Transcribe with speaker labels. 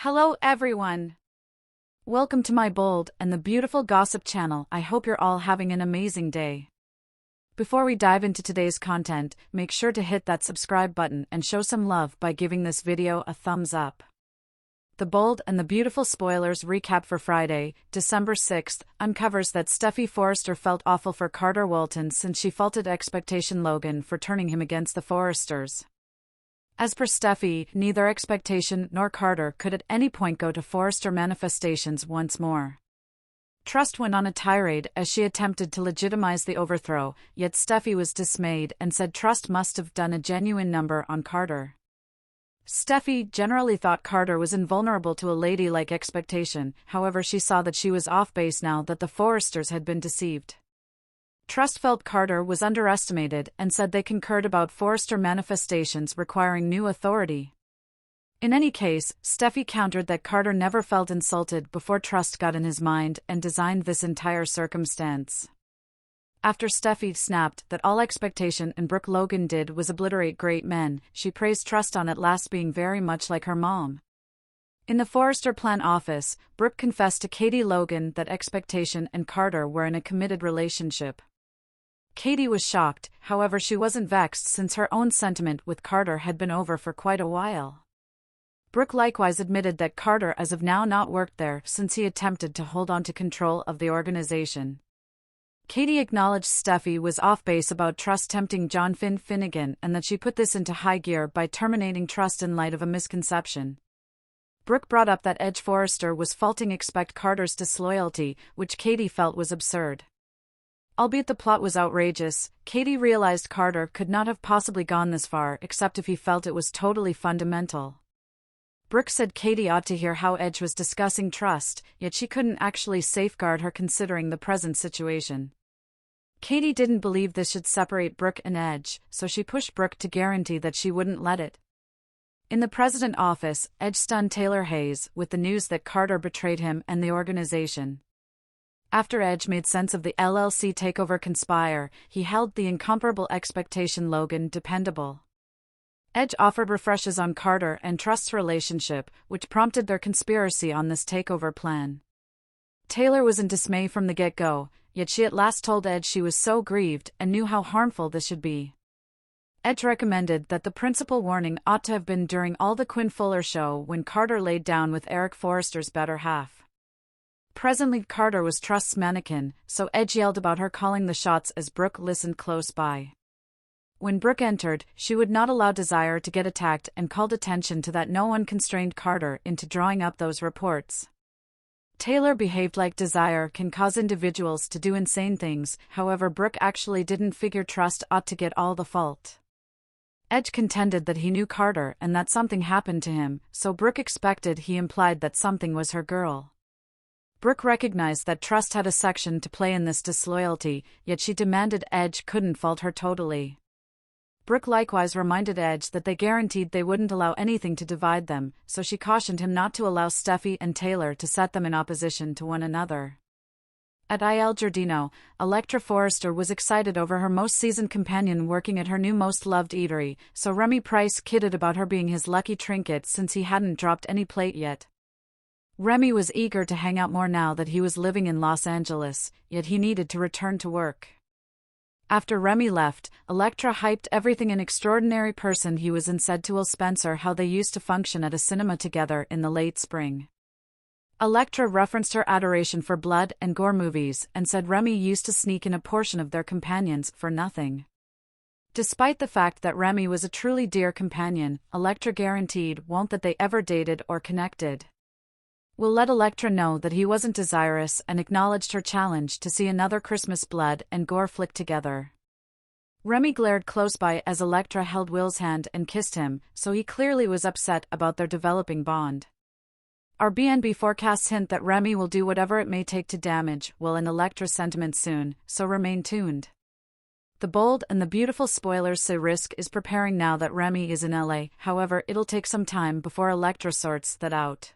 Speaker 1: Hello everyone! Welcome to my bold and the beautiful gossip channel. I hope you're all having an amazing day. Before we dive into today's content, make sure to hit that subscribe button and show some love by giving this video a thumbs up. The bold and the beautiful spoilers recap for Friday, December 6th, uncovers that Steffi Forrester felt awful for Carter Walton since she faulted Expectation Logan for turning him against the Forresters. As per Steffi, neither Expectation nor Carter could at any point go to Forrester manifestations once more. Trust went on a tirade as she attempted to legitimize the overthrow, yet Steffi was dismayed and said Trust must have done a genuine number on Carter. Steffi generally thought Carter was invulnerable to a lady like Expectation, however she saw that she was off base now that the Forresters had been deceived. Trust felt Carter was underestimated and said they concurred about Forrester manifestations requiring new authority. In any case, Steffi countered that Carter never felt insulted before Trust got in his mind and designed this entire circumstance. After Steffi snapped that all Expectation and Brooke Logan did was obliterate great men, she praised Trust on at last being very much like her mom. In the Forrester Plan office, Brooke confessed to Katie Logan that Expectation and Carter were in a committed relationship. Katie was shocked, however she wasn't vexed since her own sentiment with Carter had been over for quite a while. Brooke likewise admitted that Carter as of now not worked there since he attempted to hold on to control of the organization. Katie acknowledged Steffi was off base about Trust tempting John Finnegan and that she put this into high gear by terminating Trust in light of a misconception. Brooke brought up that Edge Forrester was faulting Carter's disloyalty, which Katie felt was absurd. Albeit the plot was outrageous, Katie realized Carter could not have possibly gone this far except if he felt it was totally fundamental. Brooke said Katie ought to hear how Edge was discussing Trust, yet she couldn't actually safeguard her considering the present situation. Katie didn't believe this should separate Brooke and Edge, so she pushed Brooke to guarantee that she wouldn't let it. In the president office, Edge stunned Taylor Hayes with the news that Carter betrayed him and the organization. After Edge made sense of the LLC takeover conspire, he held the incomparable Expectation Logan dependable. Edge offered refreshes on Carter and Trust's relationship, which prompted their conspiracy on this takeover plan. Taylor was in dismay from the get-go, yet she at last told Edge she was so grieved and knew how harmful this should be. Edge recommended that the principal warning ought to have been during all the Quinn Fuller show when Carter laid down with Eric Forrester's better half. Presently Carter was Trust's mannequin, so Edge yelled about her calling the shots as Brooke listened close by. When Brooke entered, she would not allow Desire to get attacked and called attention to that no one constrained Carter into drawing up those reports. Taylor behaved like Desire can cause individuals to do insane things, however Brooke actually didn't figure Trust ought to get all the fault. Edge contended that he knew Carter and that something happened to him, so Brooke expected he implied that something was her girl. Brooke recognized that Trust had a section to play in this disloyalty, yet she demanded Edge couldn't fault her totally. Brooke likewise reminded Edge that they guaranteed they wouldn't allow anything to divide them, so she cautioned him not to allow Steffi and Taylor to set them in opposition to one another. At Il Giardino, Elektra Forrester was excited over her most seasoned companion working at her new most loved eatery, so Remy Price kidded about her being his lucky trinket since he hadn't dropped any plate yet. Remy was eager to hang out more now that he was living in Los Angeles, yet he needed to return to work. After Remy left, Elektra hyped everything an extraordinary person he was and said to Will Spencer how they used to function at a cinema together in the late spring. Elektra referenced her adoration for blood and gore movies and said Remy used to sneak in a portion of their companions for nothing. Despite the fact that Remy was a truly dear companion, Elektra guaranteed won't that they ever dated or connected. Will let Elektra know that he wasn't desirous and acknowledged her challenge to see another Christmas blood and gore flick together. Remy glared close by as Elektra held Will's hand and kissed him, so he clearly was upset about their developing bond. Airbnb forecasts hint that Remy will do whatever it may take to damage Will and Elektra's sentiments soon, so remain tuned. The bold and the beautiful spoilers say Risk is preparing now that Remy is in LA, however it'll take some time before Elektra sorts that out.